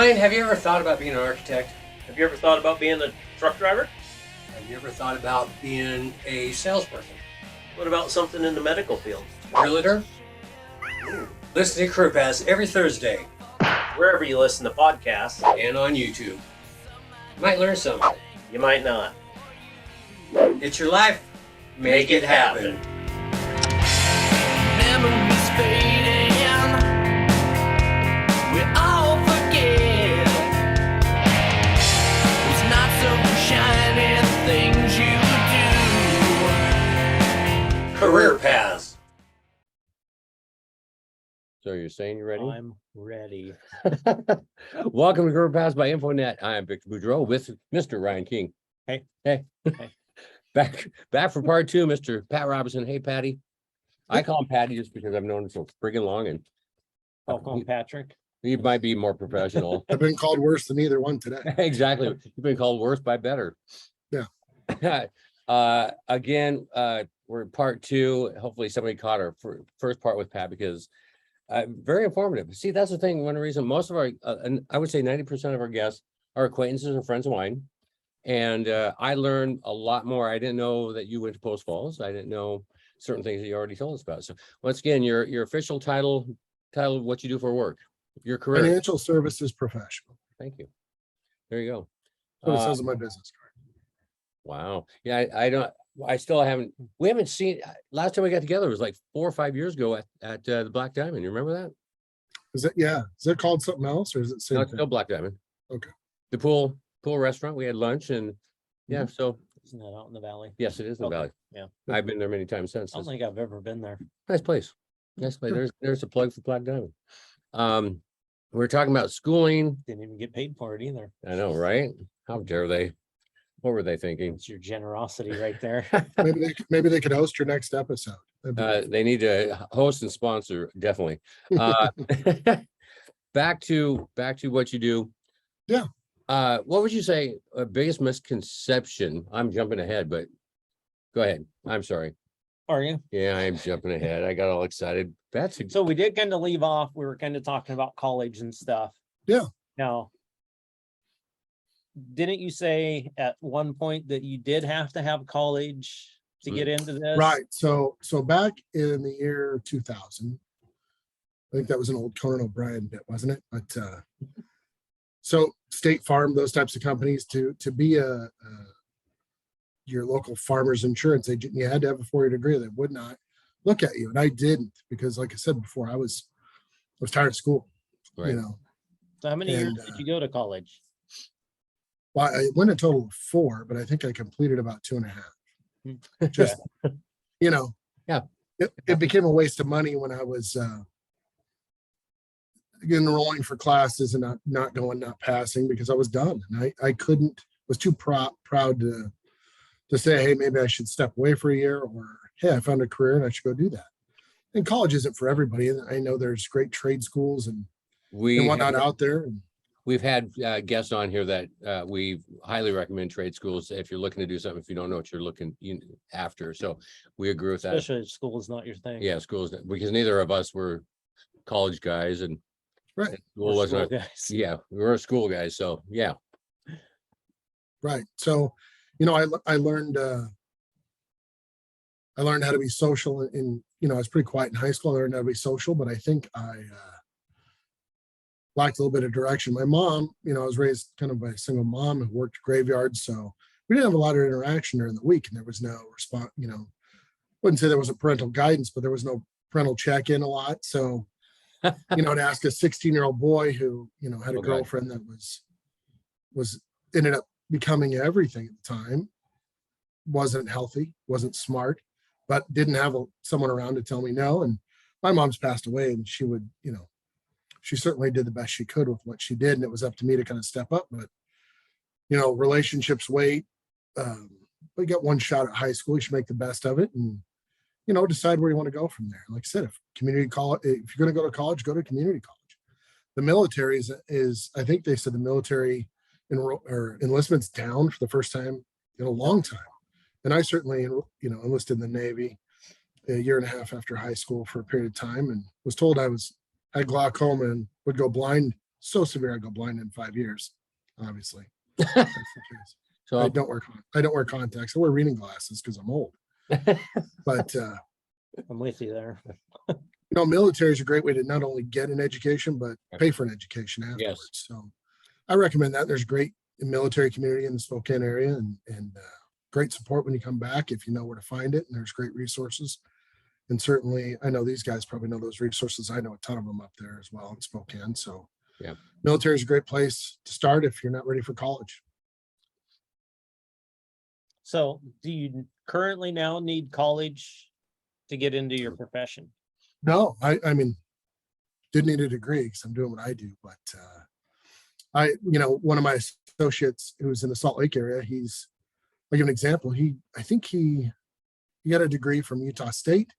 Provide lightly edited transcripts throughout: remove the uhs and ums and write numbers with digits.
Ryan, have you ever thought about being an architect? Have you ever thought about being a truck driver? Have you ever thought about being a salesperson? What about something in the medical field? Realtor? Listen to Career Paths every Thursday Wherever you listen to podcasts, and on YouTube. You might learn something. you might not. It's your life. Make it happen. Memories fading, we all forget those not so shiny things you do. Career Paths. So you're saying you're ready? I'm ready. Welcome to Career Paths by InfoNet. I'm Victor Boudreau with Mr. Ryan King. Hey. Hey. Back for part two, Mr. Pat Robertson. Hey, Patty. I call him Patty just because I've known him so friggin' long, and I'll call him Patrick. he might be more professional. I've been called worse than either one today. Exactly. You've been called worse by better. Yeah. Again, we're in part two. Hopefully somebody caught our first part with Pat because very informative. See, that's the thing. One reason most of our, and I would say 90% of our guests are acquaintances or friends of mine. And I learned a lot more. I didn't know that you went to Post Falls. I didn't know certain things that you already told us about. So once again, your official title of what you do for work, your career. Financial services professional. Thank you. There you go. That's what it says on my business card. Wow. Yeah, I still haven't, we haven't seen, last time we got together was like 4 or 5 years ago at the Black Diamond. You remember that? Is it called something else or is it No, same it's thing? still Black Diamond. Okay. The pool restaurant, we had lunch and yeah, so Isn't that out in the valley? yes, it is in the Okay, valley. yeah. I've been there many times since. I don't think I've ever been there. Nice place. Nice place. There's a plug for Black Diamond. We're talking about schooling. Didn't even get paid for it either. I know, right? How dare they? What were they thinking? It's your generosity right there. Maybe they could host your next episode. That'd be- They need to host and sponsor, definitely. Back to what you do. Yeah. What would you say biggest misconception? I'm jumping ahead, but go ahead. I'm sorry. Are you? Yeah, I'm jumping ahead. I got all excited. That's So we did kind of leave off. We were kind of talking about college and stuff. Yeah. Now, didn't you say at one point that you did have to have college to get into this? Right. So back in the year 2000, I think that was an old Conan O'Brien bit, wasn't it? But so State Farm, those types of companies, to be your local farmer's insurance agent, you had to have a 4-year degree. They would not look at you, and I didn't because, like I said before, I was tired of school. right. You know, So how many years And, did you go to college? well, I went a total of 4, but I think I completed about 2.5. Just you know, Yeah. It became a waste of money when I was enrolling for classes and not passing because I was done and I was too proud to say, hey, maybe I should step away for a year, or hey, I found a career and I should go do that. And college isn't for everybody. And I know there's great trade schools and whatnot out there. And We've had guests on here that we highly recommend trade schools if you're looking to do something, if you don't know what you're looking after. So we agree with that. Especially if school is not your thing. Yeah, schools, because neither of us were college guys and right, school Or wasn't, school guys. yeah, we were school guys. So yeah. right. So, you know, I learned how to be social in, you know, I was pretty quiet in high school. I learned how to be social, but I think I lacked a little bit of direction. My mom, you know, I was raised kind of by a single mom who worked graveyards. So we didn't have a lot of interaction during the week and there was no response, you know, wouldn't say there wasn't parental guidance, but there was no parental check-in a lot. So, you know, to ask a 16-year-old boy who, you know, had a Okay. girlfriend that was ended up becoming everything at the time, wasn't healthy, wasn't smart, but didn't have someone around to tell me no. And my mom's passed away and she would, you know, she certainly did the best she could with what she did. And it was up to me to kind of step up, but you know, relationships wait. We got one shot at high school. You should make the best of it and, you know, decide where you want to go from there. Like I said, if you're going to go to college, go to community college. The military is I think they said the military enlistment's down for the first time in a long time. And I certainly, you know, enlisted in the Navy a year and a half after high school for a period of time and was told I had glaucoma and would go blind so severe I go blind in 5 years. Obviously, that's the case. So I don't wear contacts. I wear reading glasses because I'm old. But I'm with you there. military is a great way to not only get an education but pay for an education afterwards. So I recommend that. There's great military community in the Spokane area, and great support when you come back if you know where to find it. And there's great resources. And certainly, I know these guys probably know those resources. I know a ton of them up there as well in Spokane. So yeah, military is a great place to start if you're not ready for college. So do you currently now need college to get into your profession? No, I mean, didn't need a degree because I'm doing what I do. But one of my associates who's in the Salt Lake area, I'll give an example. I think he got a degree from Utah State,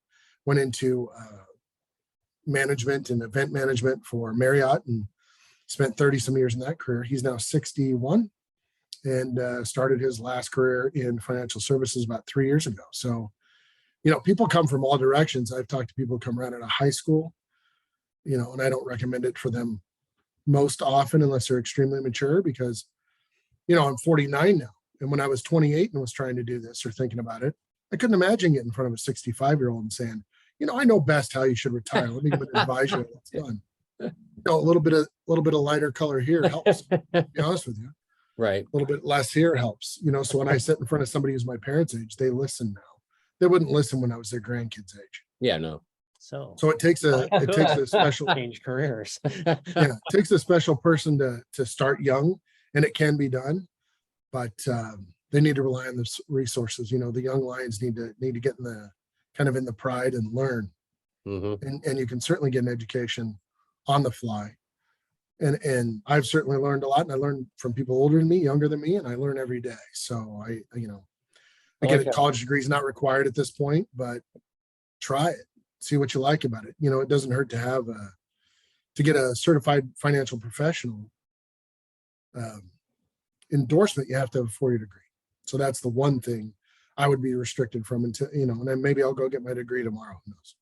went into management and event management for Marriott and spent 30 some years in that career. He's now 61 and started his last career in financial services about 3 years ago. So, people come from all directions. I've talked to people who come right out of high school, and I don't recommend it for them most often unless they're extremely mature because, I'm 49 now. And when I was 28 and was trying to do this or thinking about it, I couldn't imagine getting in front of a 65-year-old and saying, I know best how you should retire. Let me advise you what's done. A little bit of lighter color here helps, to be honest with you. right. A little bit less here helps, so when I sit in front of somebody who's my parents' age, they listen now. They wouldn't listen when I was their grandkids' age. Yeah, no. So So it takes a special change careers. it takes a special person to start young, and it can be done, but they need to rely on the resources. The young lions need to get in the pride and learn. Mm-hmm. And you can certainly get an education on the fly. And I've certainly learned a lot, and I learned from people older than me, younger than me, and I learn every day. So I get it. College degree is not required at this point, but try it, see what you like about it. It doesn't hurt to have to get a certified financial professional endorsement. You have to have a 4-year degree. So that's the one thing I would be restricted from until, and then maybe I'll go get my degree tomorrow. Who knows?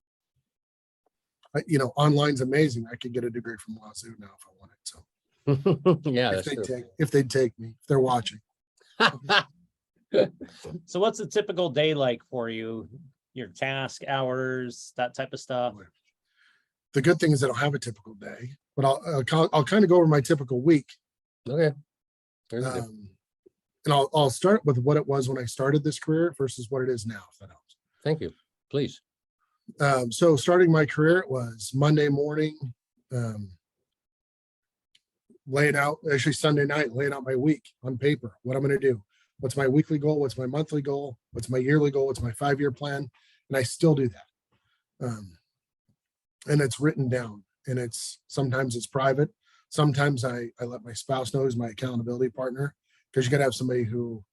Online's amazing. I could get a degree from Wazoo now if I wanted. So Yeah, if they'd take me, if they're watching. So what's a typical day like for you? Your task hours, that type of stuff? The good thing is I don't have a typical day, but I'll kind of go over my typical week. Okay. And I'll start with what it was when I started this career versus what it is now, if that helps. Thank you. Please. So starting my career, it was Monday morning, laying out, actually Sunday night, laying out my week on paper, what I'm going to do. What's my weekly goal? What's my monthly goal? What's my yearly goal? What's my 5-year plan? And I still do that. And it's written down, and sometimes it's private. Sometimes I let my spouse know, who's my accountability partner, because you got to have somebody who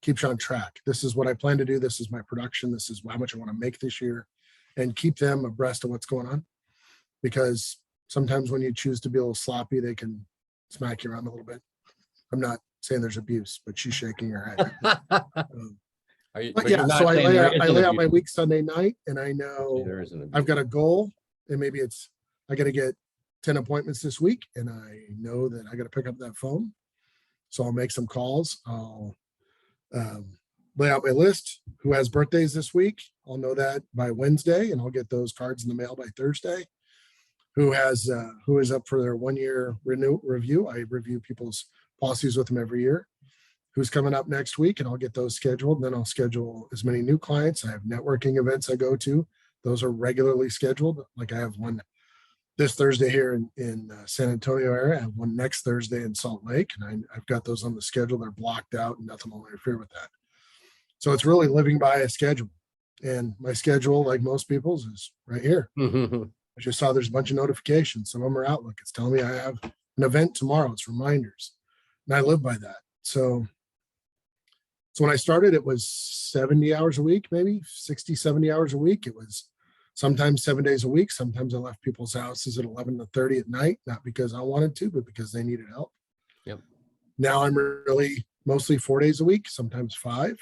keeps you on track. This is what I plan to do. This is my production. This is how much I want to make this year, and keep them abreast of what's going on. Because sometimes when you choose to be a little sloppy, they can smack you around a little bit. I'm not saying there's abuse, but she's shaking her head. So I lay out my week Sunday night, and I know I've got a goal, and maybe I got to get 10 appointments this week, and I know that I got to pick up that phone. So I'll make some calls. I'll lay out my list. Who has birthdays this week? I'll know that by Wednesday, and I'll get those cards in the mail by Thursday. Who is up for their 1-year review? I review people's policies with them every year. Who's coming up next week, and I'll get those scheduled. And then I'll schedule as many new clients. I have networking events I go to. Those are regularly scheduled. Like I have one this Thursday here in San Antonio area. I have one next Thursday in Salt Lake, and I've got those on the schedule. They're blocked out, and nothing will interfere with that. So it's really living by a schedule. And my schedule, like most people's, is right here. I just saw there's a bunch of notifications. Some of them are Outlook. It's telling me I have an event tomorrow. It's reminders. And I live by that. So when I started, it was 70 hours a week, maybe 60, 70 hours a week. It was sometimes 7 days a week. Sometimes I left people's houses at 11 to 30 at night, not because I wanted to, but because they needed help. Yep. Now I'm really mostly 4 days a week, sometimes 5.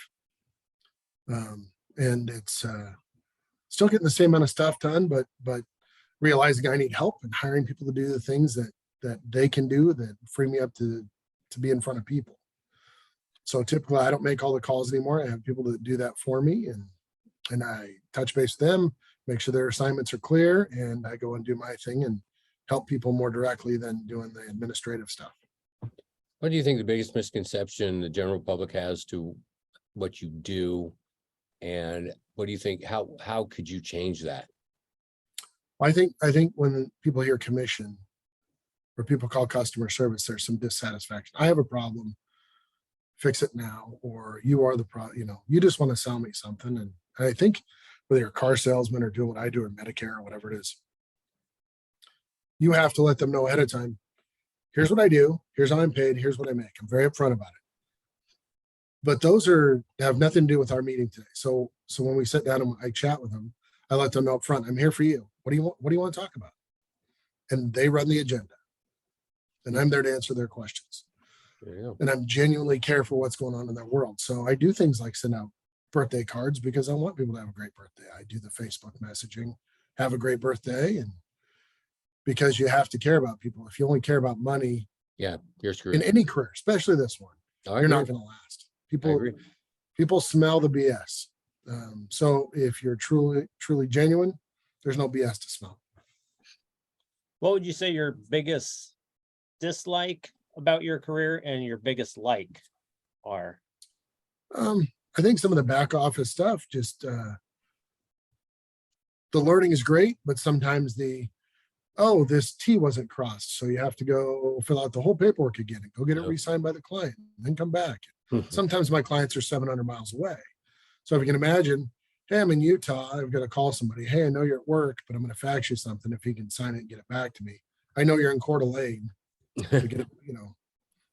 And it's still getting the same amount of stuff done, but realizing I need help and hiring people to do the things that that they can do that free me up to be in front of people. So typically I don't make all the calls anymore. I have people that do that for me, and I touch base with them, make sure their assignments are clear, and I go and do my thing and help people more directly than doing the administrative stuff. What do you think the biggest misconception the general public has to what you do? And what do you think, how could you change that? I think when people hear commission or people call customer service, there's some dissatisfaction. I have a problem, fix it now, or you are the you just want to sell me something. And I think whether you're a car salesman or doing what I do or Medicare or whatever it is, you have to let them know ahead of time, here's what I do, here's how I'm paid, here's what I make. I'm very upfront about it. But those have nothing to do with our meeting today. So when we sit down and I chat with them, I let them know up front, I'm here for you. What do you want to talk about? And they run the agenda. And I'm there to answer their questions. And I'm genuinely care for what's going on in their world. So I do things like send out birthday cards because I want people to have a great birthday. I do the Facebook messaging, have a great birthday, and because you have to care about people. If you only care about money, you're screwed in any career, especially this one, you're not going to last. People smell the BS. So if you're truly genuine, there's no BS to smell. What would you say your biggest dislike about your career and your biggest like are? I think some of the back office stuff, just the learning is great, but sometimes this T wasn't crossed. So you have to go fill out the whole paperwork again and go get it re-signed by the client and then come back. Sometimes my clients are 700 miles away. So if you can imagine, hey, I'm in Utah, I've got to call somebody. Hey, I know you're at work, but I'm going to fax you something. If you can sign it and get it back to me. I know you're in Coeur d'Alene to get it,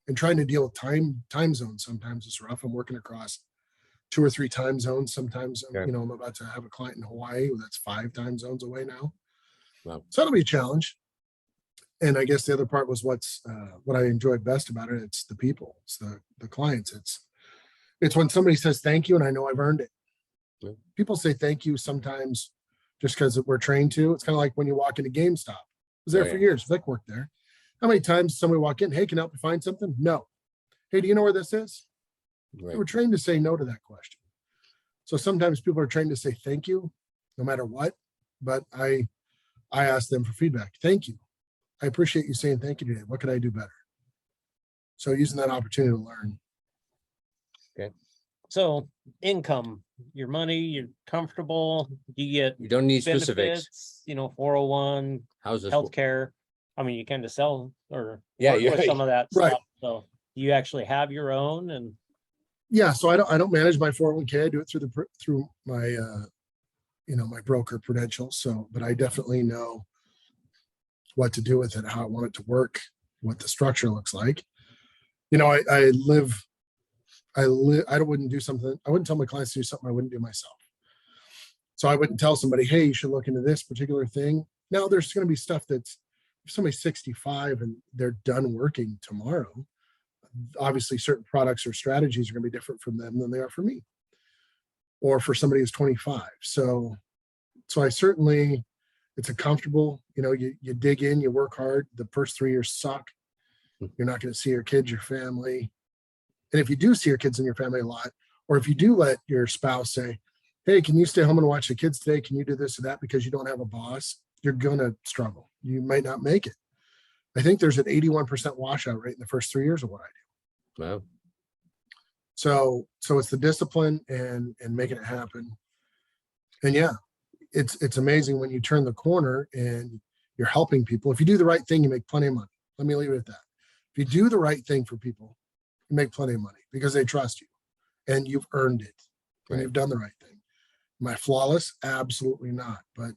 and trying to deal with time zones sometimes is rough. I'm working across 2 or 3 time zones. Sometimes, I'm about to have a client in Hawaii that's 5 time zones away now. Wow. So that'll be a challenge. And I guess the other part was what I enjoyed best about it. It's the people, it's the clients. It's when somebody says thank you and I know I've earned it. Yeah. People say thank you sometimes just because we're trained to. It's kind of like when you walk into GameStop. I was there for years. Vic worked there. How many times does somebody walk in? Hey, can I help you find something? No. Hey, do you know where this is? Right. We're trained to say no to that question. So sometimes people are trained to say thank you no matter what. But I ask them for feedback. Thank you. I appreciate you saying thank you today. What could I do better? So using that opportunity to learn. Okay. So income, your money, you're comfortable. You don't need benefits, specifics. 401, how's this healthcare. I mean, you kind of sell or with some of that right. stuff. So you actually have your own and so I don't manage my 401k. I do it through my my broker Prudential. So, but I definitely know what to do with it, how I want it to work, what the structure looks like. I wouldn't do something. I wouldn't tell my clients to do something I wouldn't do myself. So I wouldn't tell somebody, hey, you should look into this particular thing. Now there's going to be stuff that's, if somebody's 65 and they're done working tomorrow, obviously certain products or strategies are going to be different from them than they are for me or for somebody who's 25. So I certainly, it's a comfortable, you dig in, you work hard. The first 3 years suck. You're not going to see your kids, your family. And if you do see your kids and your family a lot, or if you do let your spouse say, hey, can you stay home and watch the kids today? Can you do this or that because you don't have a boss? You're going to struggle. You might not make it. I think there's an 81% washout rate in the first 3 years of what I do. Wow. So it's the discipline and making it happen. And it's amazing when you turn the corner and you're helping people. If you do the right thing, you make plenty of money. Let me leave it at that. If you do the right thing for people, you make plenty of money because they trust you and you've earned it and you've done the right thing. Am I flawless? Absolutely not. But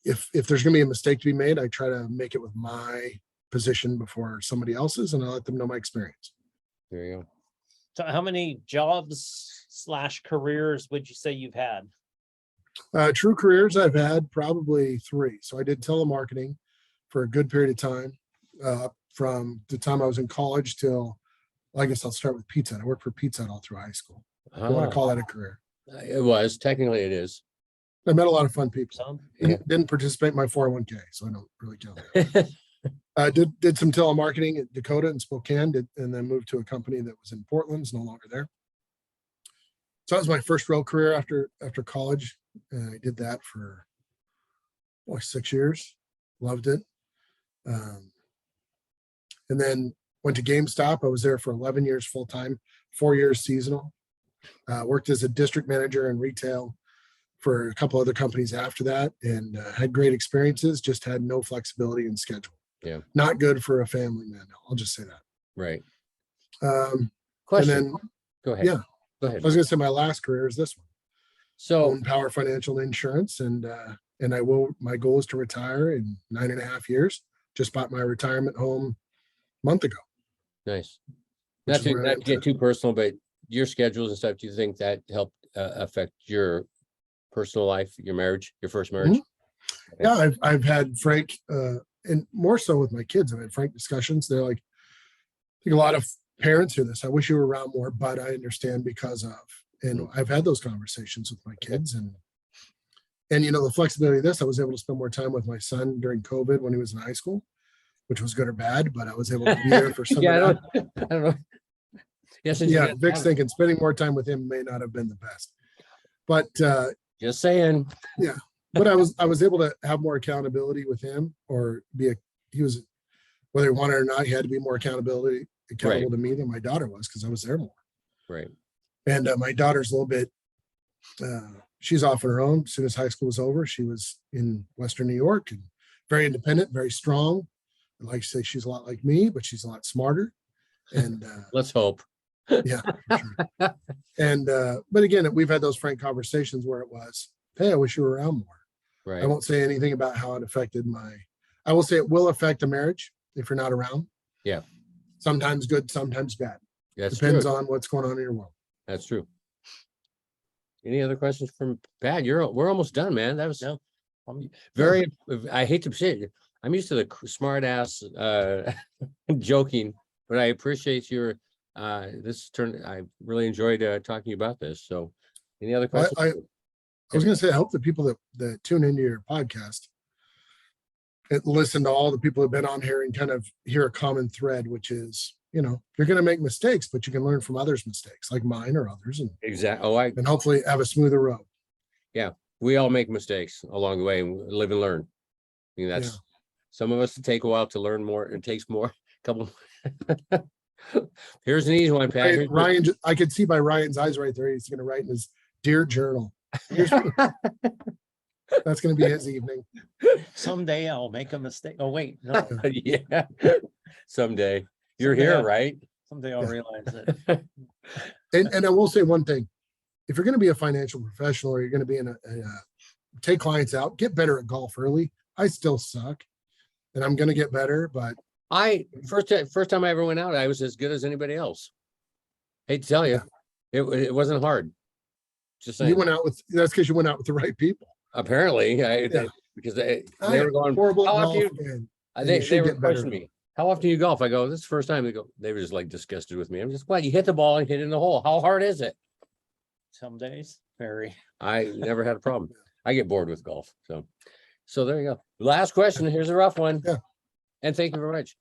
if there's going to be a mistake to be made, I try to make it with my position before somebody else's, and I let them know my experience. There you go. So how many jobs/careers would you say you've had? True careers, I've had probably 3. So I did telemarketing for a good period of time, from the time I was in college till, I guess I'll start with Pizza Hut. I worked for Pizza Hut all through high school. I want to call that a career. It was, technically it is. I met a lot of fun people. Some. Didn't participate in my 401k, so I don't really count that. Did some telemarketing at Dakota and Spokane, and then moved to a company that was in Portland, is no longer there. So that was my first real career after college. And I did that for 6 years. Loved it. And then went to GameStop. I was there for 11 years full-time, 4 years seasonal. Worked as a district manager in retail for a couple other companies after that, and had great experiences, just had no flexibility in schedule. Yeah. Not good for a family man. I'll just say that. Right. And Question. then, Go ahead. yeah, Go I ahead. was going to say my last career is this one. So Own Power Financial Insurance, and my goal is to retire in 9.5 years. Just bought my retirement home a month ago. nice. which Not is to, where I not am to get too personal, but your schedules and stuff, do you think that helped affect your personal life, your marriage, your first marriage? Yeah, I've had frank, and more so with my kids, I've had frank discussions. They're like, I think a lot of parents hear this. I wish you were around more, but I understand because of. And I've had those conversations with my kids, and the flexibility of this, I was able to spend more time with my son during COVID when he was in high school, which was good or bad, but I was able to be there for some Yeah, of that. I don't know. Yes, and Yeah, Vic's thinking spending more time with him may not have been the best, but just saying. but I was able to have more accountability with him, or he was, whether he wanted it or not, he had to be more accountable to me than my daughter was, because I was there more. Right. And my daughter's a little bit, she's off on her own. As soon as high school was over, she was in Western New York, and very independent, very strong. I like to say she's a lot like me, but she's a lot smarter. And Let's hope. yeah, for sure. And but again, we've had those frank conversations where it was, hey, I wish you were around more. Right. I won't say anything about how it affected I will say it will affect a marriage if you're not around. Yeah. Sometimes good, sometimes bad. That's Depends true. on what's going on in your world. That's true. Any other questions from Pat? We're almost done, man. That was No. very, I hate to say it. I'm used to the smart ass joking, but I appreciate your I really enjoyed talking about this. So any other questions? I was going to say, I hope the people that tune into your podcast and listen to all the people who've been on here and kind of hear a common thread, which is, you're going to make mistakes, but you can learn from others' mistakes, like mine or others, Exactly. and hopefully have a smoother road. We all make mistakes along the way and live and learn. I mean, that's some of us take a while to learn more. It takes more. Couple. Here's an easy one, Pat. Ryan, I could see by Ryan's eyes right there. He's going to write in his dear journal. That's going to be his evening. Someday I'll make a mistake. Oh, wait, no. Yeah. Someday. You're Someday here, I'll- right? Someday I'll realize it. And I will say one thing. If you're going to be a financial professional, or you're going to be take clients out, get better at golf early. I still suck, and I'm going to get better, but First time I ever went out, I was as good as anybody else. Hate to tell you, it wasn't hard. Just saying. that's because you went out with the right people. Apparently, because they were going. Horrible How at often golf, they were get better. questioning me. How often do you golf? I go, this is the first time. They were just like disgusted with me. I'm just, what? You hit the ball and hit it in the hole. How hard is it? Some days, very. I never had a problem. I get bored with golf. So there you go. Last question. Here's a rough one. Yeah. And thank you very much.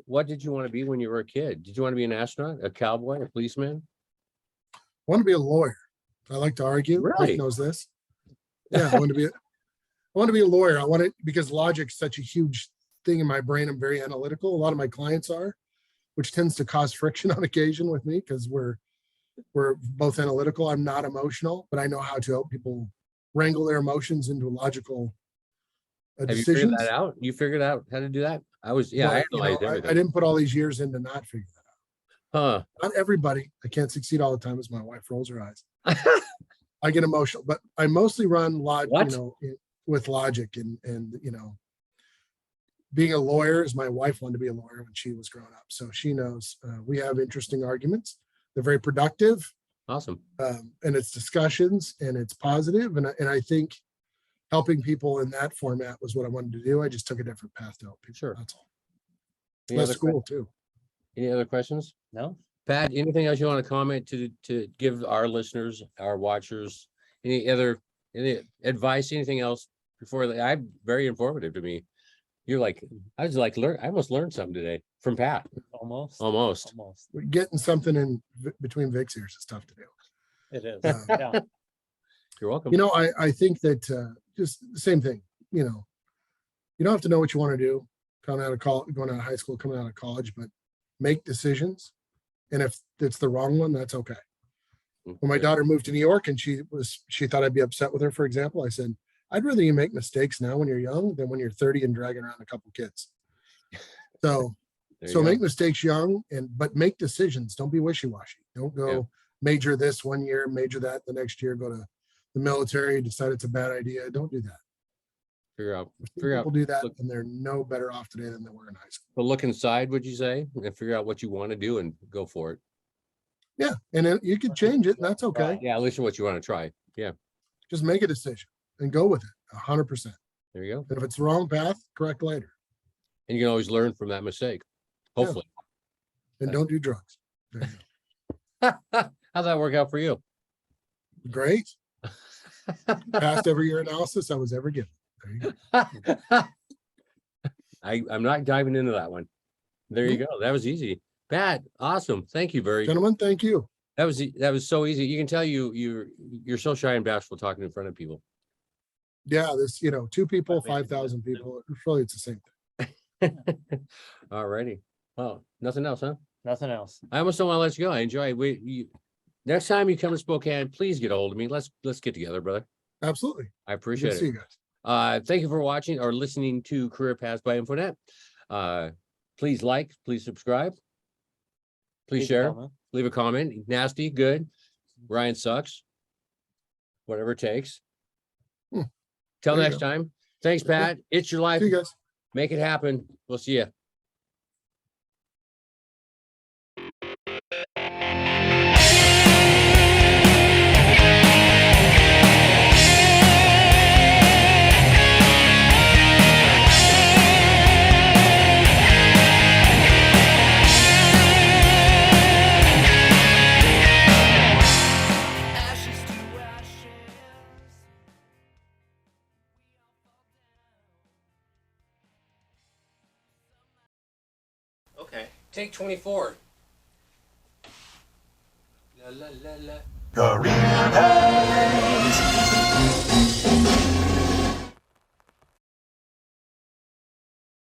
What did you want to be when you were a kid? Did you want to be an astronaut, a cowboy, a policeman? I want to be a lawyer. I like to argue. Really? Rick knows this. Yeah, I want to be a lawyer. I want it because logic's such a huge thing in my brain. I'm very analytical. A lot of my clients are, which tends to cause friction on occasion with me because we're both analytical. I'm not emotional, but I know how to help people wrangle their emotions into logical Have you decisions. figured that out? You figured out how to do that? I But, analyzed I everything. didn't put all these years in to not figure that out. Huh. Not everybody. I can't succeed all the time, as my wife rolls her eyes. I get emotional, but I mostly run What? with logic and being a lawyer, is my wife wanted to be a lawyer when she was growing up. So she knows we have interesting arguments. They're very productive, Awesome. and it's discussions and it's positive. And I think helping people in that format was what I wanted to do. I just took a different path to help people. Sure. That's all. Any Less other, school too. any other questions? No, Pat, anything else you want to comment to give our listeners, our watchers, any other Any advice, anything else before I'm very informative to me. You're like, I was like, I almost learned something today from Pat. Almost. Almost. Getting something in between Vic's ears is tough to do. It is. Uh, Yeah. You're welcome. You know, I think that just the same thing, you know, you don't have to know what you want to do coming out of college, going out of high school, coming out of college, but make decisions. And if it's the wrong one, that's okay. When my daughter moved to New York and she thought I'd be upset with her, for example, I said, I'd rather you make mistakes now when you're young than when you're 30 and dragging around a couple kids. So make mistakes young but make decisions. Don't be wishy-washy. Don't go major this one year, major that the next year, go to the military, decide it's a bad idea. Don't do that. Figure out. People do that and they're no better off today than they were in high school. But look inside, would you say, and figure out what you want to do and go for it. Yeah. And then you could change it and that's okay. Yeah, at least what you want to try. Yeah. Just make a decision and go with it 100%. There you go. And if it's the wrong path, correct later. And you can always learn from that mistake. Hopefully. And don't do drugs. There you How'd that work out for you? go. Great. Passed every year analysis I was ever given. There you go. I'm not diving into that one. There you go. That was easy. Pat, awesome. Thank you very. Gentlemen, thank you. That was so easy. You can tell you're so shy and bashful talking in front of people. Yeah, this, 2 people, 5,000 people. Really, it's the same thing. All righty. Oh, nothing else, huh? Nothing else. I almost don't want to let you go. I enjoy it. Next time you come to Spokane, please get a hold of me. Let's get together, brother. Absolutely. I Good appreciate to it. see you guys. Thank you for watching or listening to Career Paths by Infonet. Please like, please subscribe, please share, leave a comment. Nasty, good. Ryan sucks. Whatever it takes. Till There you next go. time. Thanks, Pat. It's your life. See you guys. Make it happen. We'll see you. Ashes to ashes. Okay. Take 24. La la la la. Career Path.